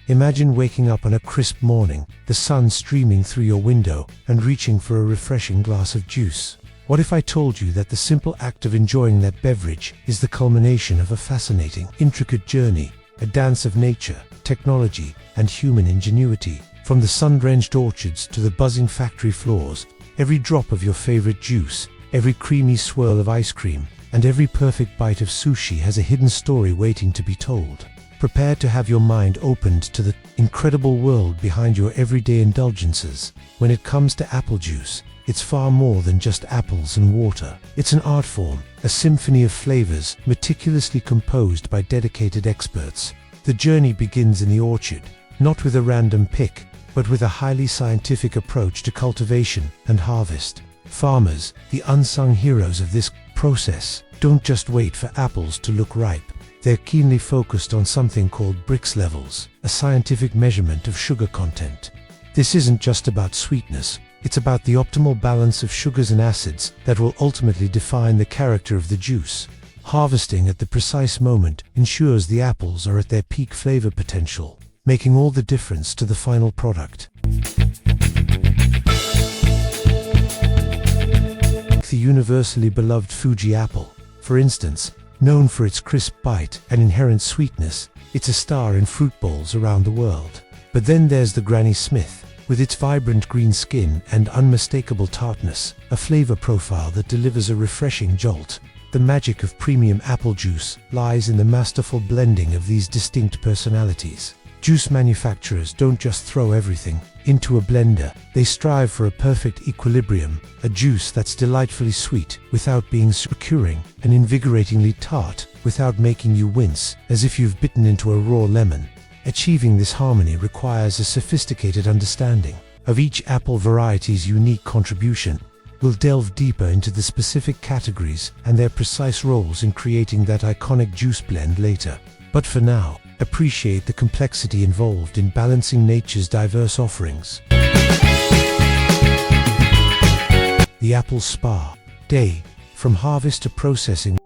Imagine waking up on a crisp morning, the sun streaming through your window, and reaching for a refreshing glass of juice. What if I told you that the simple act of enjoying that beverage is the culmination of a fascinating, intricate journey, a dance of nature, technology, and human ingenuity? From the sun-drenched orchards to the buzzing factory floors, every drop of your favorite juice, every creamy swirl of ice cream, and every perfect bite of sushi has a hidden story waiting to be told. Prepare to have your mind opened to the incredible world behind your everyday indulgences. When it comes to apple juice, it's far more than just apples and water. It's an art form, a symphony of flavors meticulously composed by dedicated experts. The journey begins in the orchard, not with a random pick, but with a highly scientific approach to cultivation and harvest. Farmers, the unsung heroes of this process, don't just wait for apples to look ripe. They're keenly focused on something called Brix levels, a scientific measurement of sugar content. This isn't just about sweetness, it's about the optimal balance of sugars and acids that will ultimately define the character of the juice. Harvesting at the precise moment ensures the apples are at their peak flavor potential, making all the difference to the final product. The universally beloved Fuji apple, for instance, known for its crisp bite and inherent sweetness, it's a star in fruit bowls around the world. But then there's the Granny Smith, with its vibrant green skin and unmistakable tartness, a flavor profile that delivers a refreshing jolt. The magic of premium apple juice lies in the masterful blending of these distinct personalities. Juice manufacturers don't just throw everything into a blender, they strive for a perfect equilibrium, a juice that's delightfully sweet without being succulent and invigoratingly tart without making you wince as if you've bitten into a raw lemon. Achieving this harmony requires a sophisticated understanding of each apple variety's unique contribution. We'll delve deeper into the specific categories and their precise roles in creating that iconic juice blend later. But for now, appreciate the complexity involved in balancing nature's diverse offerings. The apple spa day, from harvest to processing.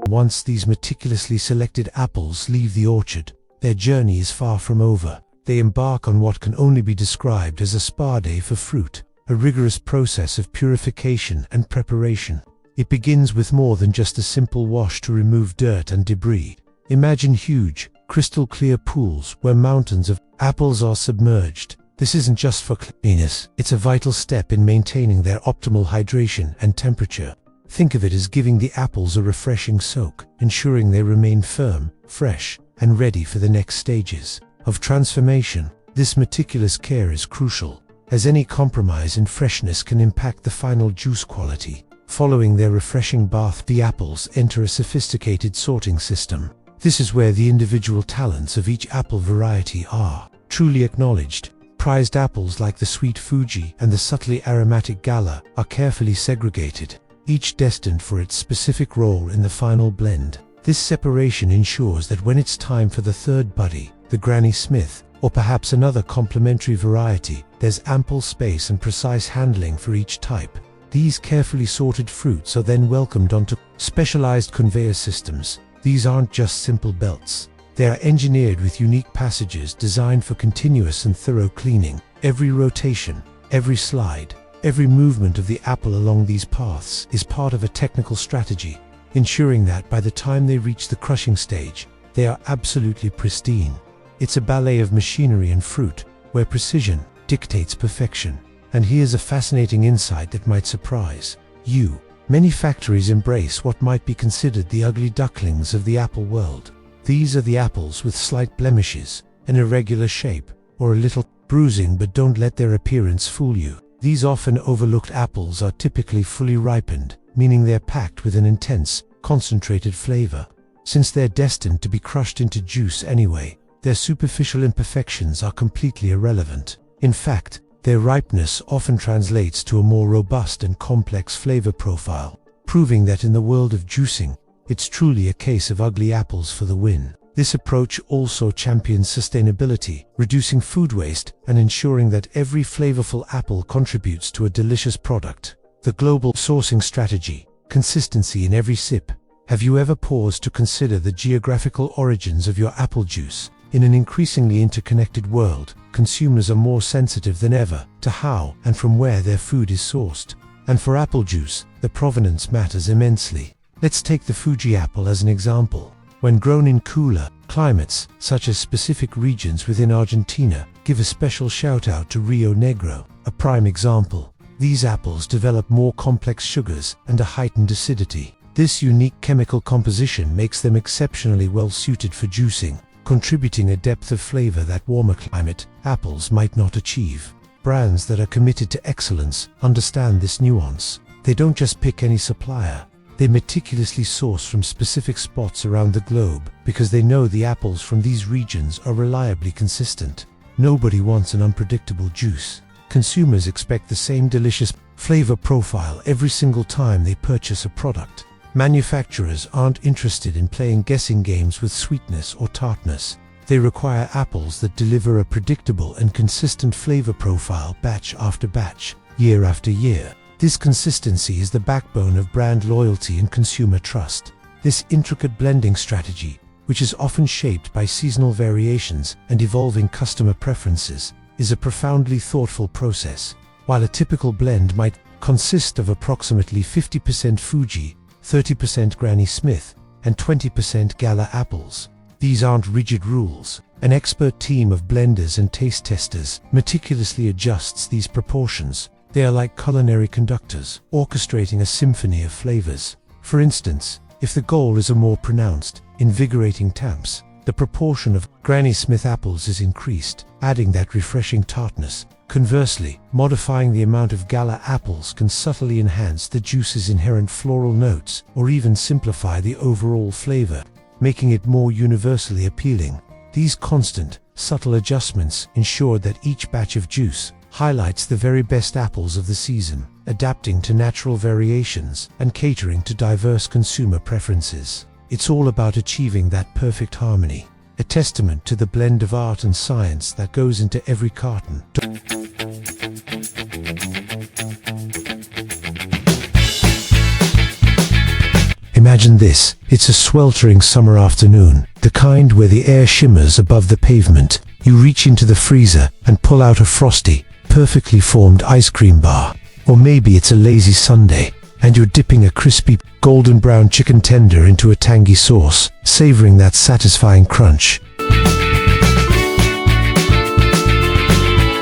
Once these meticulously selected apples leave the orchard, their journey is far from over. They embark on what can only be described as a spa day for fruit, a rigorous process of purification and preparation. It begins with more than just a simple wash to remove dirt and debris. Imagine huge, crystal-clear pools where mountains of apples are submerged. This isn't just for cleanliness, it's a vital step in maintaining their optimal hydration and temperature. Think of it as giving the apples a refreshing soak, ensuring they remain firm, fresh, and ready for the next stages of transformation. This meticulous care is crucial, as any compromise in freshness can impact the final juice quality. Following their refreshing bath, the apples enter a sophisticated sorting system. This is where the individual talents of each apple variety are truly acknowledged. Prized apples like the sweet Fuji and the subtly aromatic Gala are carefully segregated, each destined for its specific role in the final blend. This separation ensures that when it's time for the third buddy, the Granny Smith, or perhaps another complementary variety, there's ample space and precise handling for each type. These carefully sorted fruits are then welcomed onto specialized conveyor systems. These aren't just simple belts. They are engineered with unique passages designed for continuous and thorough cleaning. Every rotation, every slide, every movement of the apple along these paths is part of a technical strategy, ensuring that by the time they reach the crushing stage, they are absolutely pristine. It's a ballet of machinery and fruit, where precision dictates perfection. And here's a fascinating insight that might surprise you. Many factories embrace what might be considered the ugly ducklings of the apple world. These are the apples with slight blemishes, an irregular shape, or a little bruising, but don't let their appearance fool you. These often overlooked apples are typically fully ripened, meaning they're packed with an intense, concentrated flavor. Since they're destined to be crushed into juice anyway, their superficial imperfections are completely irrelevant. In fact, their ripeness often translates to a more robust and complex flavor profile, proving that in the world of juicing, it's truly a case of ugly apples for the win. This approach also champions sustainability, reducing food waste and ensuring that every flavorful apple contributes to a delicious product. The global sourcing strategy, consistency in every sip. Have you ever paused to consider the geographical origins of your apple juice? In an increasingly interconnected world, consumers are more sensitive than ever to how and from where their food is sourced. And for apple juice, the provenance matters immensely. Let's take the Fuji apple as an example. When grown in cooler climates, such as specific regions within Argentina, give a special shout out to Rio Negro, a prime example. These apples develop more complex sugars and a heightened acidity. This unique chemical composition makes them exceptionally well suited for juicing, contributing a depth of flavor that warmer climate apples might not achieve. Brands that are committed to excellence understand this nuance. They don't just pick any supplier. They meticulously source from specific spots around the globe because they know the apples from these regions are reliably consistent. Nobody wants an unpredictable juice. Consumers expect the same delicious flavor profile every single time they purchase a product. Manufacturers aren't interested in playing guessing games with sweetness or tartness. They require apples that deliver a predictable and consistent flavor profile batch after batch, year after year. This consistency is the backbone of brand loyalty and consumer trust. This intricate blending strategy, which is often shaped by seasonal variations and evolving customer preferences, is a profoundly thoughtful process. While a typical blend might consist of approximately 50% Fuji, 30% Granny Smith, and 20% Gala apples, these aren't rigid rules. An expert team of blenders and taste testers meticulously adjusts these proportions. They are like culinary conductors, orchestrating a symphony of flavors. For instance, if the goal is a more pronounced, invigorating taps, the proportion of Granny Smith apples is increased, adding that refreshing tartness. Conversely, modifying the amount of Gala apples can subtly enhance the juice's inherent floral notes or even simplify the overall flavor, making it more universally appealing. These constant, subtle adjustments ensure that each batch of juice highlights the very best apples of the season, adapting to natural variations and catering to diverse consumer preferences. It's all about achieving that perfect harmony, a testament to the blend of art and science that goes into every carton. Imagine this, it's a sweltering summer afternoon, the kind where the air shimmers above the pavement. You reach into the freezer and pull out a frosty, perfectly formed ice cream bar. Or maybe it's a lazy Sunday, and you're dipping a crispy, golden brown chicken tender into a tangy sauce, savoring that satisfying crunch.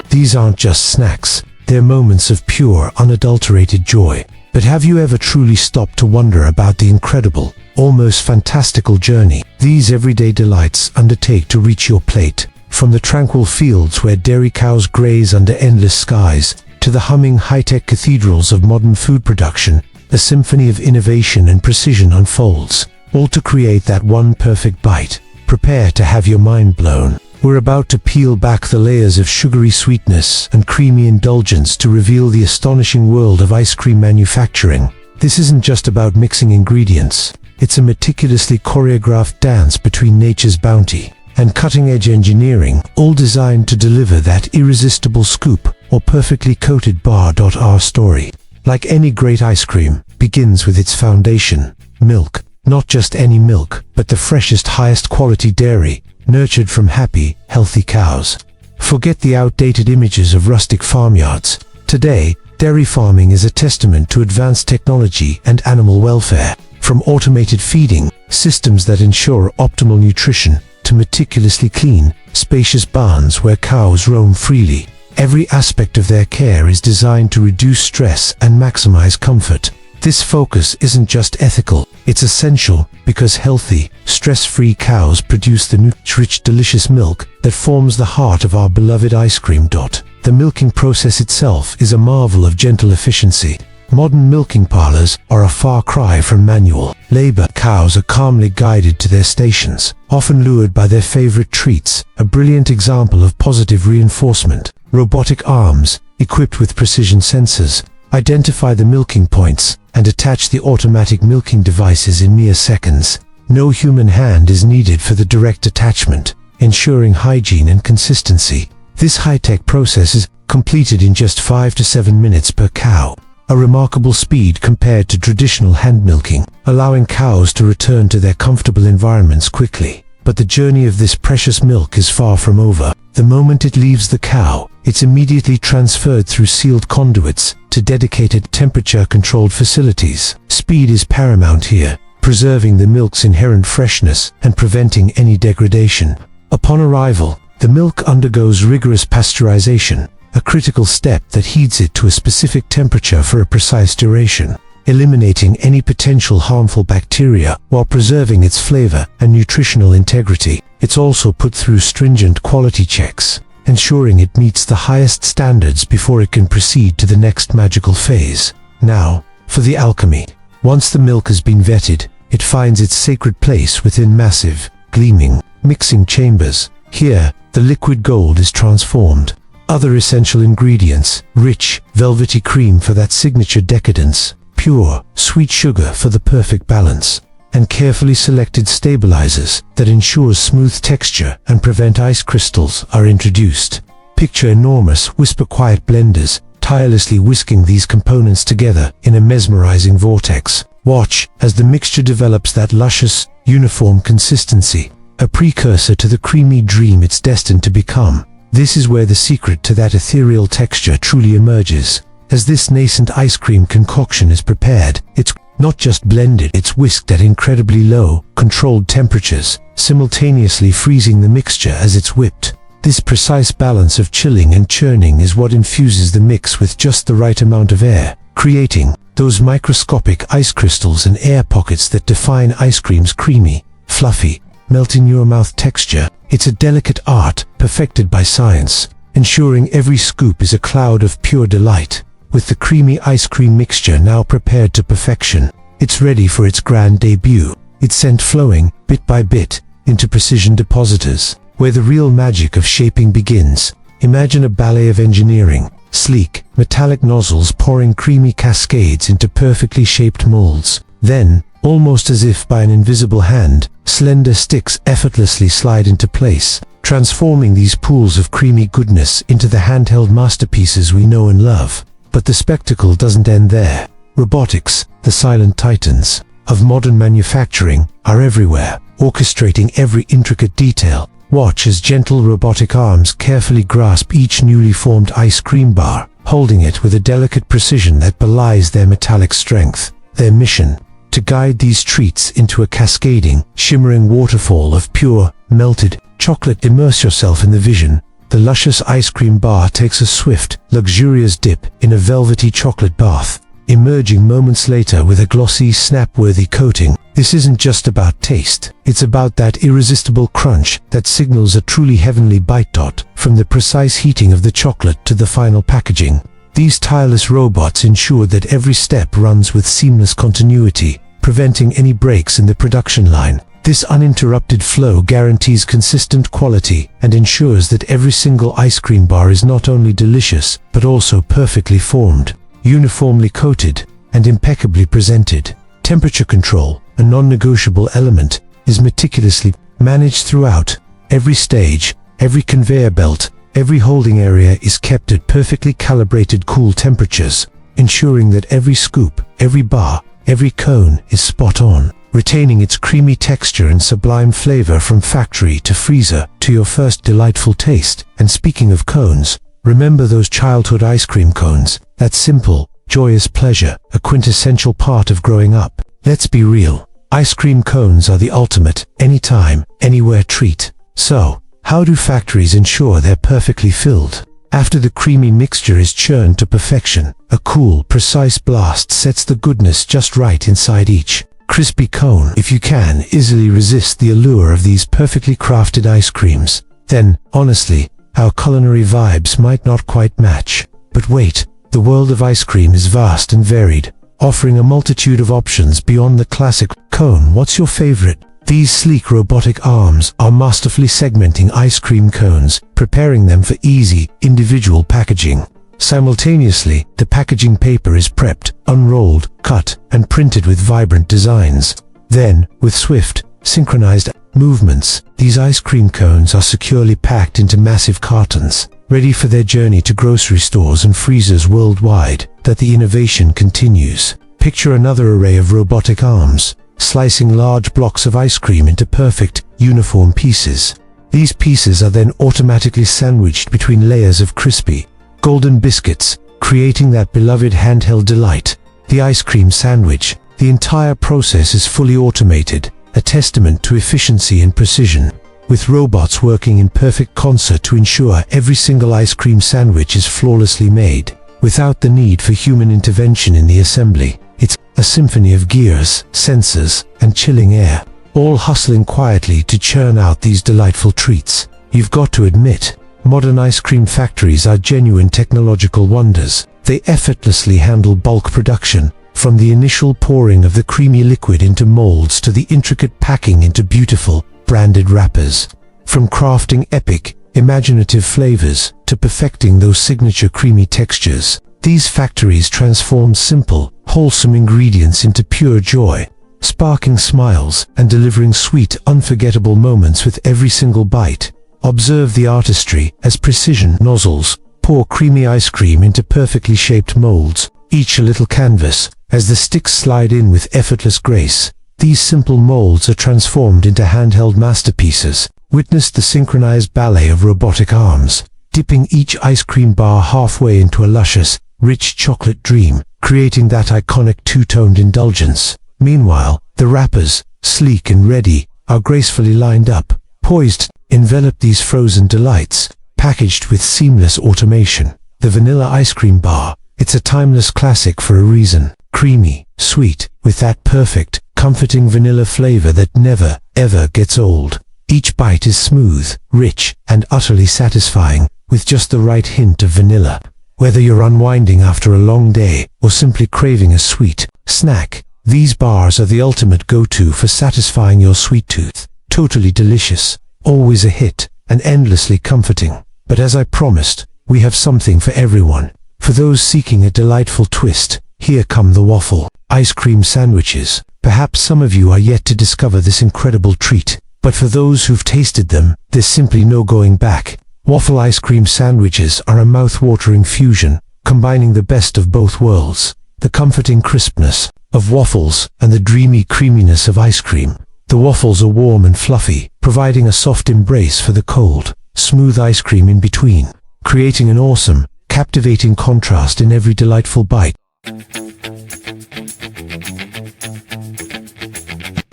These aren't just snacks, they're moments of pure, unadulterated joy. But have you ever truly stopped to wonder about the incredible, almost fantastical journey these everyday delights undertake to reach your plate? From the tranquil fields where dairy cows graze under endless skies, to the humming high-tech cathedrals of modern food production, a symphony of innovation and precision unfolds, all to create that one perfect bite. Prepare to have your mind blown. We're about to peel back the layers of sugary sweetness and creamy indulgence to reveal the astonishing world of ice cream manufacturing. This isn't just about mixing ingredients. It's a meticulously choreographed dance between nature's bounty and cutting-edge engineering, all designed to deliver that irresistible scoop or perfectly coated bar. Our story, like any great ice cream, begins with its foundation, milk. Not just any milk, but the freshest, highest quality dairy, nurtured from happy, healthy cows. Forget the outdated images of rustic farmyards. Today, dairy farming is a testament to advanced technology and animal welfare. From automated feeding systems that ensure optimal nutrition, to meticulously clean, spacious barns where cows roam freely. Every aspect of their care is designed to reduce stress and maximize comfort. This focus isn't just ethical, it's essential because healthy, stress-free cows produce the nutrient-rich, delicious milk that forms the heart of our beloved ice cream. The milking process itself is a marvel of gentle efficiency. Modern milking parlors are a far cry from manual labor. Cows are calmly guided to their stations, often lured by their favorite treats, a brilliant example of positive reinforcement. Robotic arms, equipped with precision sensors, identify the milking points and attach the automatic milking devices in mere seconds. No human hand is needed for the direct attachment, ensuring hygiene and consistency. This high-tech process is completed in just 5 to 7 minutes per cow, a remarkable speed compared to traditional hand milking, allowing cows to return to their comfortable environments quickly. But the journey of this precious milk is far from over. The moment it leaves the cow, it's immediately transferred through sealed conduits to dedicated temperature-controlled facilities. Speed is paramount here, preserving the milk's inherent freshness and preventing any degradation. Upon arrival, the milk undergoes rigorous pasteurization, a critical step that heats it to a specific temperature for a precise duration, eliminating any potential harmful bacteria while preserving its flavor and nutritional integrity. It's also put through stringent quality checks, ensuring it meets the highest standards before it can proceed to the next magical phase. Now, for the alchemy. Once the milk has been vetted, it finds its sacred place within massive, gleaming, mixing chambers. Here, the liquid gold is transformed. Other essential ingredients: rich, velvety cream for that signature decadence, pure, sweet sugar for the perfect balance, and carefully selected stabilizers that ensures smooth texture and prevent ice crystals are introduced. Picture enormous, whisper-quiet blenders tirelessly whisking these components together in a mesmerizing vortex. Watch as the mixture develops that luscious, uniform consistency, a precursor to the creamy dream it's destined to become. This is where the secret to that ethereal texture truly emerges. As this nascent ice cream concoction is prepared, it's not just blended, it's whisked at incredibly low, controlled temperatures, simultaneously freezing the mixture as it's whipped. This precise balance of chilling and churning is what infuses the mix with just the right amount of air, creating those microscopic ice crystals and air pockets that define ice cream's creamy, fluffy, melt-in-your-mouth texture. It's a delicate art, perfected by science, ensuring every scoop is a cloud of pure delight. With the creamy ice cream mixture now prepared to perfection, it's ready for its grand debut. It's sent flowing, bit by bit, into precision depositors, where the real magic of shaping begins. Imagine a ballet of engineering, sleek, metallic nozzles pouring creamy cascades into perfectly shaped molds. Then, almost as if by an invisible hand, slender sticks effortlessly slide into place, transforming these pools of creamy goodness into the handheld masterpieces we know and love. But the spectacle doesn't end there. Robotics, the silent titans of modern manufacturing, are everywhere, orchestrating every intricate detail. Watch as gentle robotic arms carefully grasp each newly formed ice cream bar, holding it with a delicate precision that belies their metallic strength. Their mission: to guide these treats into a cascading, shimmering waterfall of pure, melted chocolate. Immerse yourself in the vision. The luscious ice cream bar takes a swift, luxurious dip in a velvety chocolate bath, emerging moments later with a glossy, snap-worthy coating. This isn't just about taste, it's about that irresistible crunch that signals a truly heavenly bite. From the precise heating of the chocolate to the final packaging, these tireless robots ensure that every step runs with seamless continuity, preventing any breaks in the production line. This uninterrupted flow guarantees consistent quality and ensures that every single ice cream bar is not only delicious, but also perfectly formed, uniformly coated, and impeccably presented. Temperature control, a non-negotiable element, is meticulously managed throughout. Every stage, every conveyor belt, every holding area is kept at perfectly calibrated cool temperatures, ensuring that every scoop, every bar, every cone is spot on, retaining its creamy texture and sublime flavor from factory to freezer to your first delightful taste. And speaking of cones, remember those childhood ice cream cones, that simple, joyous pleasure, a quintessential part of growing up. Let's be real, ice cream cones are the ultimate, anytime, anywhere treat. So, how do factories ensure they're perfectly filled? After the creamy mixture is churned to perfection, a cool, precise blast sets the goodness just right inside each crispy cone. If you can easily resist the allure of these perfectly crafted ice creams, then, honestly, our culinary vibes might not quite match. But wait, the world of ice cream is vast and varied, offering a multitude of options beyond the classic cone. What's your favorite? These sleek robotic arms are masterfully segmenting ice cream cones, preparing them for easy, individual packaging. Simultaneously, the packaging paper is prepped, unrolled, cut, and printed with vibrant designs. Then, with swift, synchronized movements. These ice cream cones are securely packed into massive cartons, ready for their journey to grocery stores and freezers worldwide. That the innovation continues. Picture another array of robotic arms, slicing large blocks of ice cream into perfect, uniform pieces. These pieces are then automatically sandwiched between layers of crispy, golden biscuits, creating that beloved handheld delight, the ice cream sandwich. The entire process is fully automated, a testament to efficiency and precision, with robots working in perfect concert to ensure every single ice cream sandwich is flawlessly made, without the need for human intervention in the assembly. It's a symphony of gears, sensors, and chilling air, all hustling quietly to churn out these delightful treats. You've got to admit, modern ice cream factories are genuine technological wonders. They effortlessly handle bulk production, from the initial pouring of the creamy liquid into molds to the intricate packing into beautiful, branded wrappers. From crafting epic, imaginative flavors to perfecting those signature creamy textures, these factories transform simple, wholesome ingredients into pure joy, sparking smiles and delivering sweet, unforgettable moments with every single bite. Observe the artistry as precision nozzles pour creamy ice cream into perfectly shaped molds, each a little canvas, as the sticks slide in with effortless grace. These simple molds are transformed into handheld masterpieces. Witness the synchronized ballet of robotic arms, dipping each ice cream bar halfway into a luscious, rich chocolate dream, creating that iconic two-toned indulgence. Meanwhile, the wrappers, sleek and ready, are gracefully lined up, poised to envelop these frozen delights, packaged with seamless automation. The vanilla ice cream bar, it's a timeless classic for a reason. Creamy, sweet, with that perfect, comforting vanilla flavor that never, ever gets old. Each bite is smooth, rich, and utterly satisfying, with just the right hint of vanilla. Whether you're unwinding after a long day or simply craving a sweet snack, these bars are the ultimate go-to for satisfying your sweet tooth. Totally delicious, always a hit, and endlessly comforting. But as I promised, we have something for everyone. For those seeking a delightful twist, here come the waffle ice cream sandwiches. Perhaps some of you are yet to discover this incredible treat, but for those who've tasted them, there's simply no going back. Waffle ice cream sandwiches are a mouth-watering fusion, combining the best of both worlds. The comforting crispness of waffles and the dreamy creaminess of ice cream. The waffles are warm and fluffy, providing a soft embrace for the cold, smooth ice cream in between, creating an awesome, captivating contrast in every delightful bite.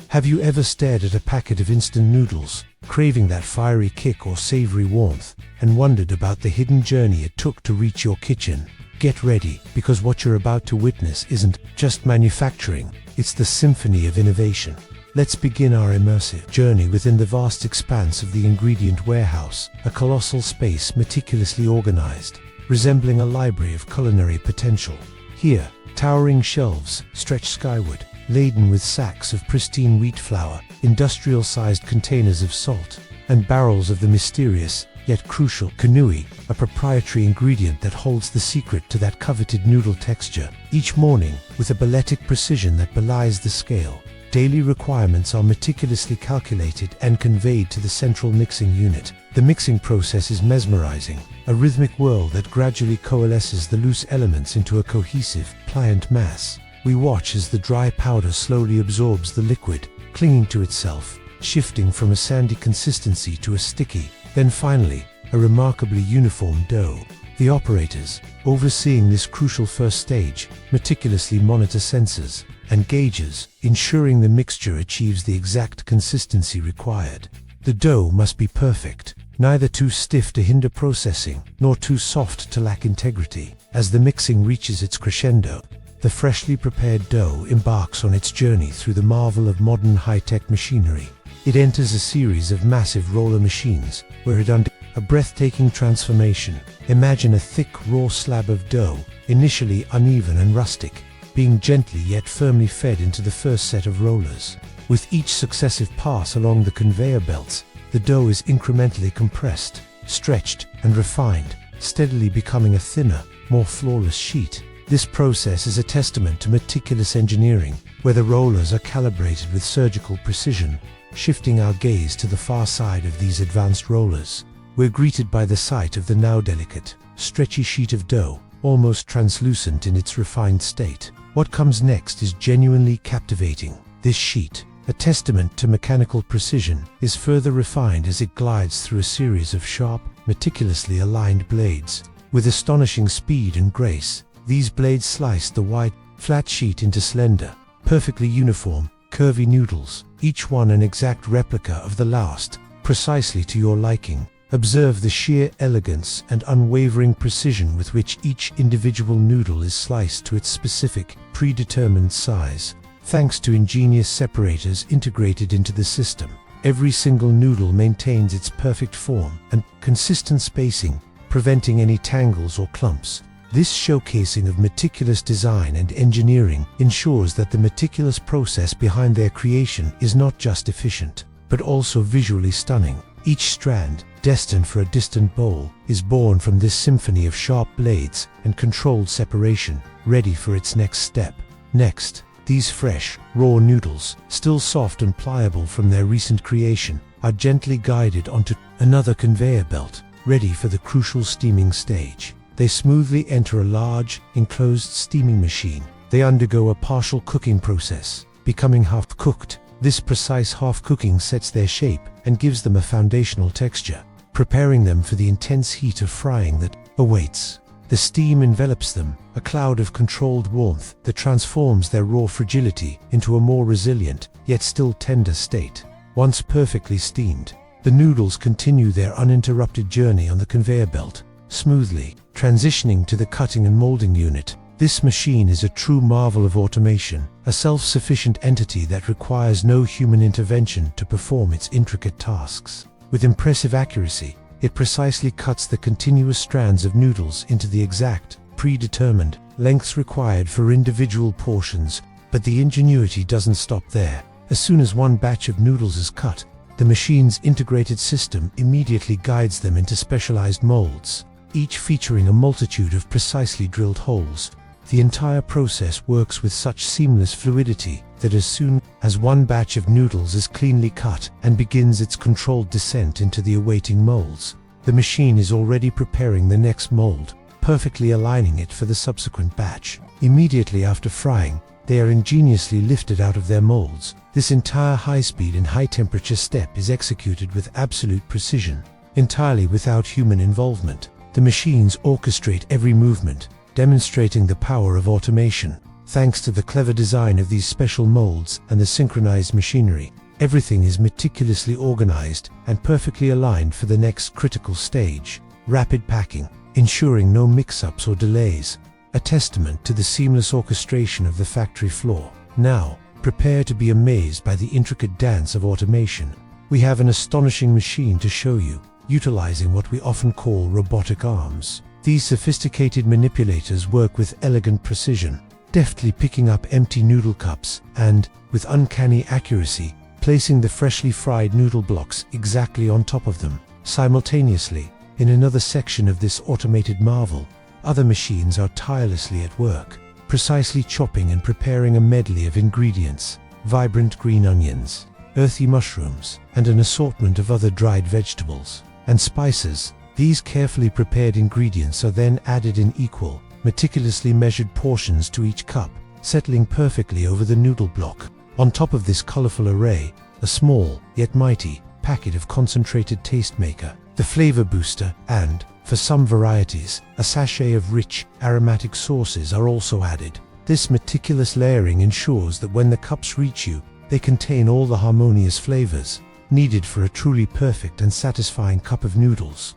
Have you ever stared at a packet of instant noodles, craving that fiery kick or savory warmth, and wondered about the hidden journey it took to reach your kitchen? Get ready, because what you're about to witness isn't just manufacturing, it's the symphony of innovation. Let's begin our immersive journey within the vast expanse of the ingredient warehouse, a colossal space meticulously organized, resembling a library of culinary potential. Here, towering shelves stretch skyward, laden with sacks of pristine wheat flour, industrial-sized containers of salt, and barrels of the mysterious, yet crucial kanui, a proprietary ingredient that holds the secret to that coveted noodle texture. Each morning, with a balletic precision that belies the scale, daily requirements are meticulously calculated and conveyed to the central mixing unit. The mixing process is mesmerizing, a rhythmic whirl that gradually coalesces the loose elements into a cohesive, pliant mass. We watch as the dry powder slowly absorbs the liquid, clinging to itself, shifting from a sandy consistency to a sticky, then finally, a remarkably uniform dough. The operators, overseeing this crucial first stage, meticulously monitor sensors and gauges, ensuring the mixture achieves the exact consistency required. The dough must be perfect, neither too stiff to hinder processing, nor too soft to lack integrity. As the mixing reaches its crescendo, the freshly prepared dough embarks on its journey through the marvel of modern high-tech machinery. It enters a series of massive roller machines, where it undergoes a breathtaking transformation. Imagine a thick, raw slab of dough, initially uneven and rustic, being gently yet firmly fed into the first set of rollers. With each successive pass along the conveyor belts, the dough is incrementally compressed, stretched, and refined, steadily becoming a thinner, more flawless sheet. This process is a testament to meticulous engineering, where the rollers are calibrated with surgical precision, Shifting our gaze to the far side of these advanced rollers, we're greeted by the sight of the now delicate, stretchy sheet of dough, almost translucent in its refined state. What comes next is genuinely captivating. This sheet, a testament to mechanical precision, is further refined as it glides through a series of sharp, meticulously aligned blades. With astonishing speed and grace, these blades slice the white, flat sheet into slender, perfectly uniform, curvy noodles, each one an exact replica of the last, precisely to your liking. Observe the sheer elegance and unwavering precision with which each individual noodle is sliced to its specific, predetermined size. Thanks to ingenious separators integrated into the system, every single noodle maintains its perfect form and consistent spacing, preventing any tangles or clumps. This showcasing of meticulous design and engineering ensures that the meticulous process behind their creation is not just efficient, but also visually stunning. Each strand, destined for a distant bowl, is born from this symphony of sharp blades and controlled separation, ready for its next step. Next, these fresh, raw noodles, still soft and pliable from their recent creation, are gently guided onto another conveyor belt, ready for the crucial steaming stage. They smoothly enter a large, enclosed steaming machine. They undergo a partial cooking process, becoming half-cooked. This precise half-cooking sets their shape and gives them a foundational texture, preparing them for the intense heat of frying that awaits. The steam envelops them, a cloud of controlled warmth that transforms their raw fragility into a more resilient, yet still tender state. Once perfectly steamed, the noodles continue their uninterrupted journey on the conveyor belt, smoothly transitioning to the cutting and molding unit. This machine is a true marvel of automation, a self-sufficient entity that requires no human intervention to perform its intricate tasks. With impressive accuracy, it precisely cuts the continuous strands of noodles into the exact, predetermined lengths required for individual portions. But the ingenuity doesn't stop there. As soon as one batch of noodles is cut, the machine's integrated system immediately guides them into specialized molds, each featuring a multitude of precisely drilled holes. The entire process works with such seamless fluidity that as soon as one batch of noodles is cleanly cut and begins its controlled descent into the awaiting molds, the machine is already preparing the next mold, perfectly aligning it for the subsequent batch. Immediately after frying, they are ingeniously lifted out of their molds. This entire high-speed and high-temperature step is executed with absolute precision, entirely without human involvement. The machines orchestrate every movement, demonstrating the power of automation. Thanks to the clever design of these special molds and the synchronized machinery, everything is meticulously organized and perfectly aligned for the next critical stage, rapid packing, ensuring no mix-ups or delays, a testament to the seamless orchestration of the factory floor. Now, prepare to be amazed by the intricate dance of automation. We have an astonishing machine to show you, utilizing what we often call robotic arms. These sophisticated manipulators work with elegant precision, deftly picking up empty noodle cups and, with uncanny accuracy, placing the freshly fried noodle blocks exactly on top of them. Simultaneously, in another section of this automated marvel, other machines are tirelessly at work, precisely chopping and preparing a medley of ingredients: vibrant green onions, earthy mushrooms, and an assortment of other dried vegetables and spices. These carefully prepared ingredients are then added in equal, meticulously measured portions to each cup, settling perfectly over the noodle block. On top of this colorful array, a small, yet mighty, packet of concentrated tastemaker, the flavor booster, and, for some varieties, a sachet of rich, aromatic sauces are also added. This meticulous layering ensures that when the cups reach you, they contain all the harmonious flavors needed for a truly perfect and satisfying cup of noodles.